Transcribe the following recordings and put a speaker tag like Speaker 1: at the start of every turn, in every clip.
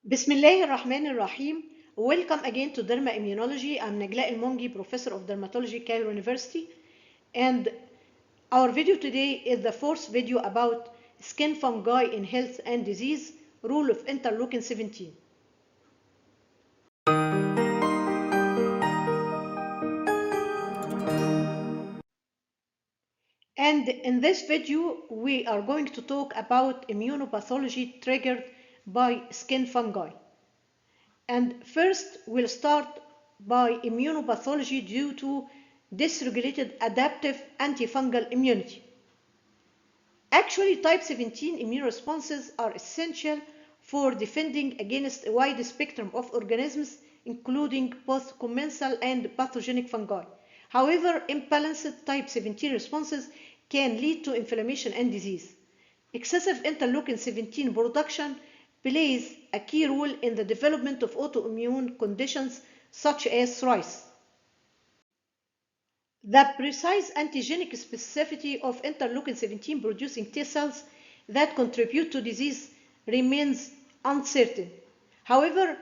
Speaker 1: Bismillahir Rahmanir Rahim. Welcome again to Derma Immunology. I'm Naglaa Elmongy, Professor of Dermatology, Cairo University. And our video today is the fourth video about skin fungi in health and disease, role of interleukin 17. And in this video, we are going to talk about immunopathology triggered by skin fungi. And first, we'll start by immunopathology due to dysregulated adaptive antifungal immunity. Actually, type 17 immune responses are essential for defending against a wide spectrum of organisms, including both commensal and pathogenic fungi. However, imbalanced type 17 responses can lead to inflammation and disease. Excessive interleukin 17 production plays a key role in the development of autoimmune conditions such as psoriasis. The precise antigenic specificity of interleukin 17 producing T cells that contribute to disease remains uncertain. However,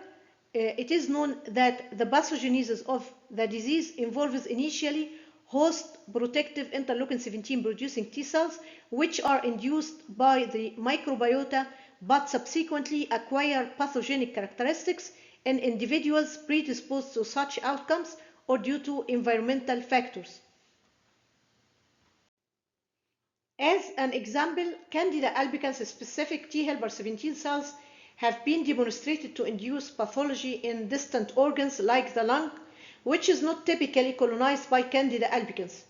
Speaker 1: it is known that the pathogenesis of the disease involves initially host protective interleukin 17 producing T cells, which are induced by the microbiota but subsequently acquire pathogenic characteristics in individuals predisposed to such outcomes or due to environmental factors. As an example, Candida albicans specific T helper 17 cells have been demonstrated to induce pathology in distant organs like the lung, which is not typically colonized by Candida albicans.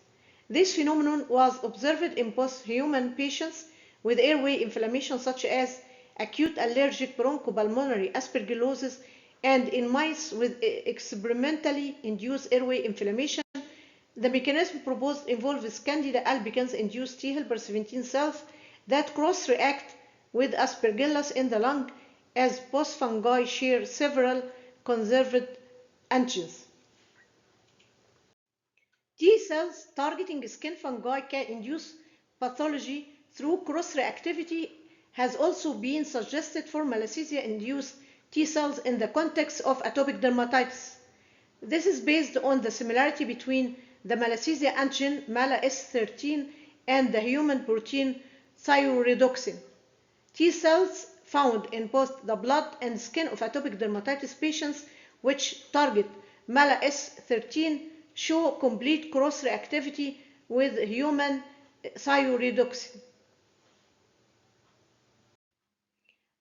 Speaker 1: This phenomenon was observed in both human patients with airway inflammation such as acute allergic bronchopulmonary aspergillosis and in mice with experimentally induced airway inflammation. The mechanism proposed involves Candida albicans induced T helper 17 cells that cross-react with aspergillus in the lung, as both fungi share several conserved antigens. T cells targeting skin fungi can induce pathology through cross-reactivity has also been suggested for malassezia-induced T cells in the context of atopic dermatitis. This is based on the similarity between the malassezia antigen MALA-S13 and the human protein thyroidoxin. T cells found in both the blood and skin of atopic dermatitis patients which target MALA-S13 show complete cross-reactivity with human thyroidoxin.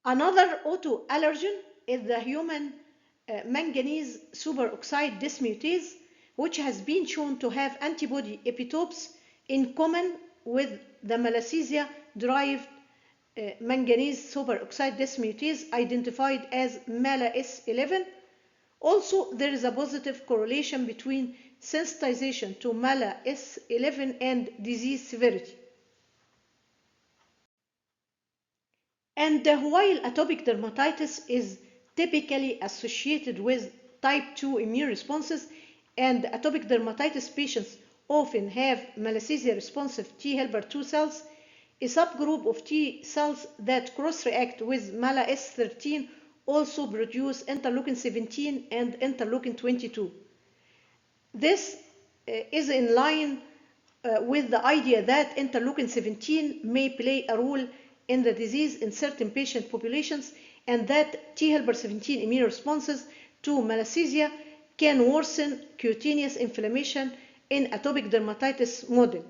Speaker 1: Another autoallergen is the human manganese superoxide dismutase, which has been shown to have antibody epitopes in common with the malassezia-derived manganese superoxide dismutase identified as MALA-S11. Also, there is a positive correlation between sensitization to MALA-S11 and disease severity. And while atopic dermatitis is typically associated with type 2 immune responses, and atopic dermatitis patients often have malassezia responsive T helper 2 cells, a subgroup of T cells that cross-react with MALA-S13 also produce interleukin 17 and interleukin 22. This is in line with the idea that interleukin 17 may play a role in the disease in certain patient populations and that T helper 17 immune responses to malassezia can worsen cutaneous inflammation in atopic dermatitis model.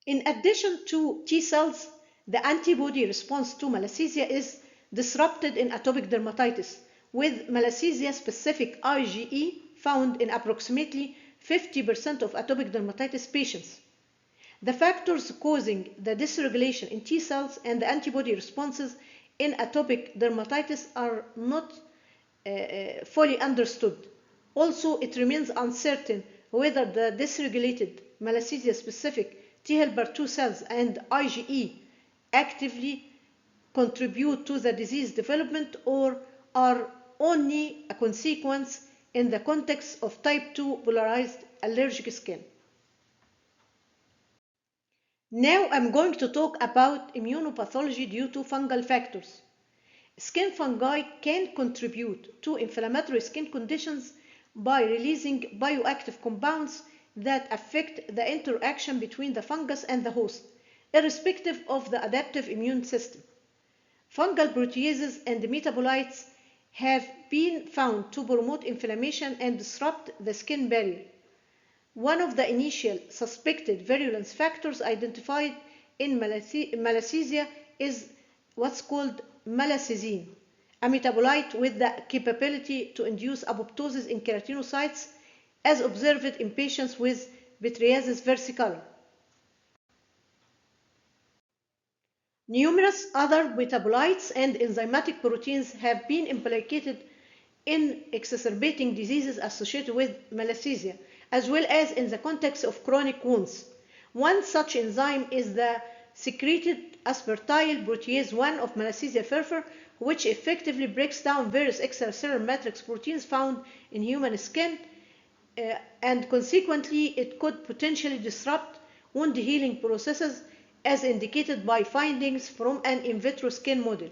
Speaker 1: In addition to T cells, the antibody response to malassezia is disrupted in atopic dermatitis, with malassezia-specific IgE found in approximately 50% of atopic dermatitis patients. The factors causing the dysregulation in T cells and the antibody responses in atopic dermatitis are not fully understood. Also, it remains uncertain whether the dysregulated malassezia-specific T helper 2 cells and IgE actively contribute to the disease development or are only a consequence in the context of type 2 polarized allergic skin. Now I'm going to talk about immunopathology due to fungal factors. Skin fungi can contribute to inflammatory skin conditions by releasing bioactive compounds that affect the interaction between the fungus and the host, irrespective of the adaptive immune system. Fungal proteases and metabolites have been found to promote inflammation and disrupt the skin barrier. One of the initial suspected virulence factors identified in malassezia is what's called malacezine, a metabolite with the capability to induce apoptosis in keratinocytes, as observed in patients with pityriasis versicolor. Numerous other metabolites and enzymatic proteins have been implicated in exacerbating diseases associated with malassezia, as well as in the context of chronic wounds. One such enzyme is the secreted aspartyl protease 1 of malassezia furfur, which effectively breaks down various extracellular matrix proteins found in human skin, and consequently it could potentially disrupt wound healing processes, as indicated by findings from an in vitro skin model.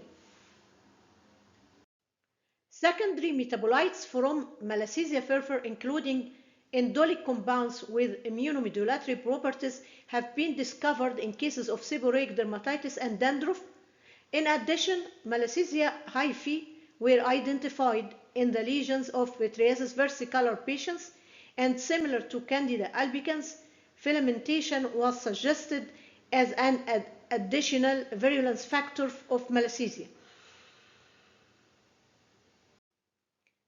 Speaker 1: Secondary metabolites from malassezia furfur, including indolic compounds with immunomodulatory properties, have been discovered in cases of seborrheic dermatitis and dandruff. In addition, malassezia hyphae were identified in the lesions of pityriasis versicolor patients, and similar to Candida albicans, filamentation was suggested as an additional virulence factor of malassezia.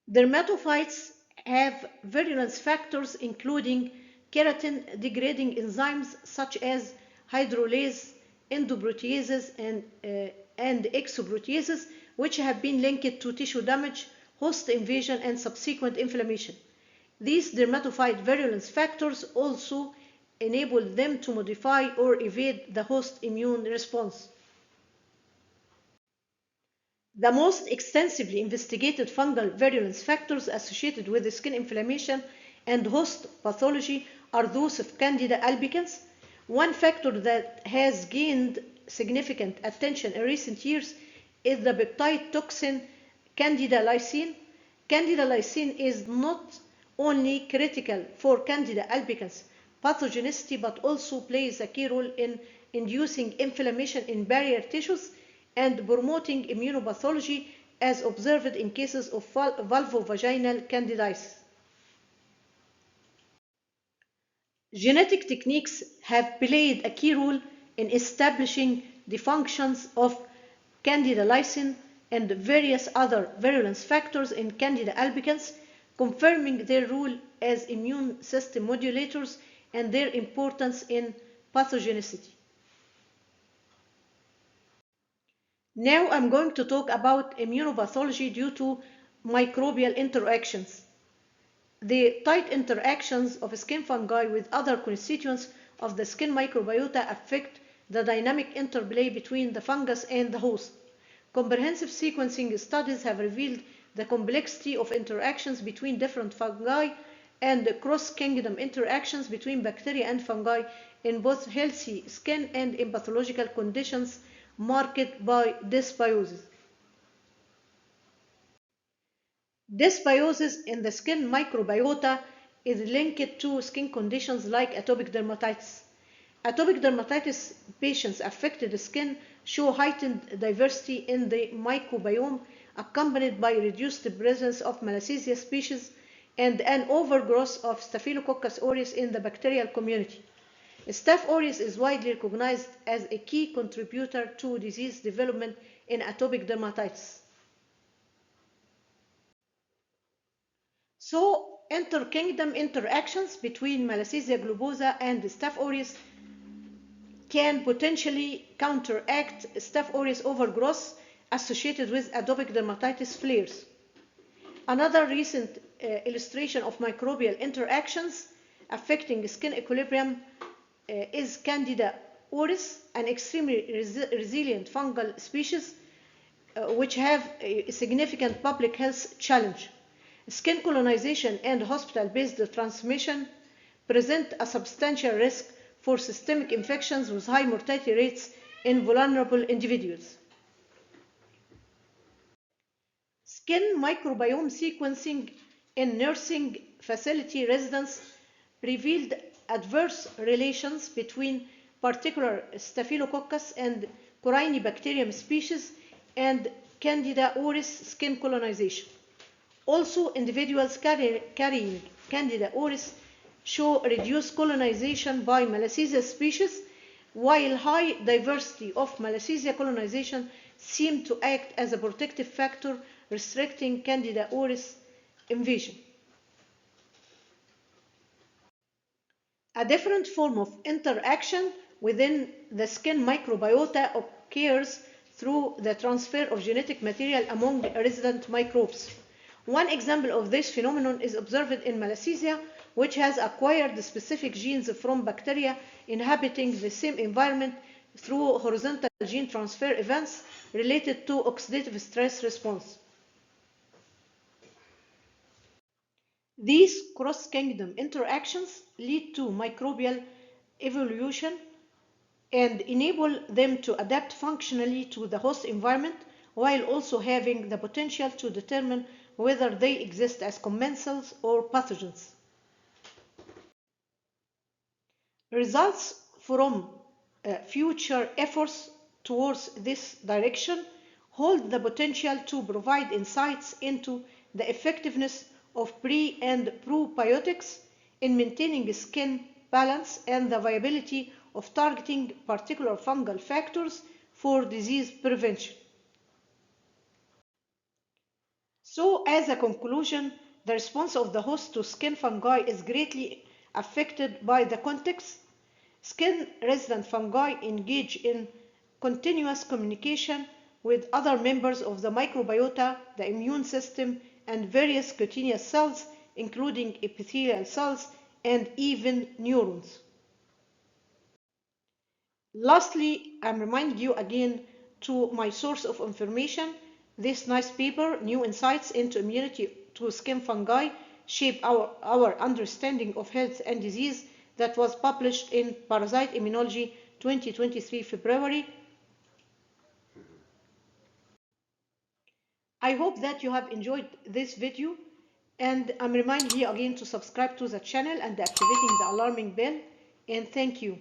Speaker 1: Dermatophytes have virulence factors including keratin degrading enzymes such as hydrolase, endoproteases, and exoproteases, which have been linked to tissue damage, host invasion, and subsequent inflammation. These dermatophyte virulence factors also enable them to modify or evade the host immune response. The most extensively investigated fungal virulence factors associated with skin inflammation and host pathology are those of Candida albicans. One factor that has gained significant attention in recent years is the peptide toxin Candida lysine. Candida lysine is not only critical for Candida albicans pathogenicity, but also plays a key role in inducing inflammation in barrier tissues and promoting immunopathology, as observed in cases of vulvovaginal candidiasis. Genetic techniques have played a key role in establishing the functions of Candida lysine and various other virulence factors in Candida albicans, confirming their role as immune system modulators and their importance in pathogenicity. Now I'm going to talk about immunopathology due to microbial interactions. The tight interactions of skin fungi with other constituents of the skin microbiota affect the dynamic interplay between the fungus and the host. Comprehensive sequencing studies have revealed the complexity of interactions between different fungi and cross-kingdom interactions between bacteria and fungi in both healthy skin and in pathological conditions marked by dysbiosis. Dysbiosis in the skin microbiota is linked to skin conditions like atopic dermatitis. Atopic dermatitis patients affected skin show heightened diversity in the microbiome, accompanied by reduced presence of Malassezia species and an overgrowth of Staphylococcus aureus in the bacterial community. Staph aureus is widely recognized as a key contributor to disease development in atopic dermatitis. So, inter-kingdom interactions between Malassezia globosa and Staph aureus can potentially counteract Staph aureus overgrowth associated with atopic dermatitis flares. Another recent illustration of microbial interactions affecting skin equilibrium is Candida auris, an extremely resilient fungal species which have a significant public health challenge. Skin colonization and hospital-based transmission present a substantial risk for systemic infections with high mortality rates in vulnerable individuals. Skin microbiome sequencing in nursing facility residents revealed adverse relations between particular Staphylococcus and Corynebacterium species and Candida auris skin colonization. Also, individuals carrying Candida auris show reduced colonization by Malassezia species, while high diversity of Malassezia colonization seemed to act as a protective factor restricting Candida auris invasion. A different form of interaction within the skin microbiota occurs through the transfer of genetic material among resident microbes. One example of this phenomenon is observed in Malassezia, which has acquired specific genes from bacteria inhabiting the same environment through horizontal gene transfer events related to oxidative stress response. These cross-kingdom interactions lead to microbial evolution and enable them to adapt functionally to the host environment, while also having the potential to determine whether they exist as commensals or pathogens. Results from future efforts towards this direction hold the potential to provide insights into the effectiveness of pre- and probiotics in maintaining skin balance and the viability of targeting particular fungal factors for disease prevention. So, as a conclusion, the response of the host to skin fungi is greatly affected by the context. Skin-resident fungi engage in continuous communication with other members of the microbiota, the immune system, and various cutaneous cells, including epithelial cells and even neurons. Lastly, I'm reminding you again to my source of information. This nice paper, New Insights into Immunity to Skin Fungi, Shape our Understanding of Health and Disease, that was published in Parasite Immunology 2023 February. I hope that you have enjoyed this video, and I'm reminding you again to subscribe to the channel and activating the alarming bell, and thank you.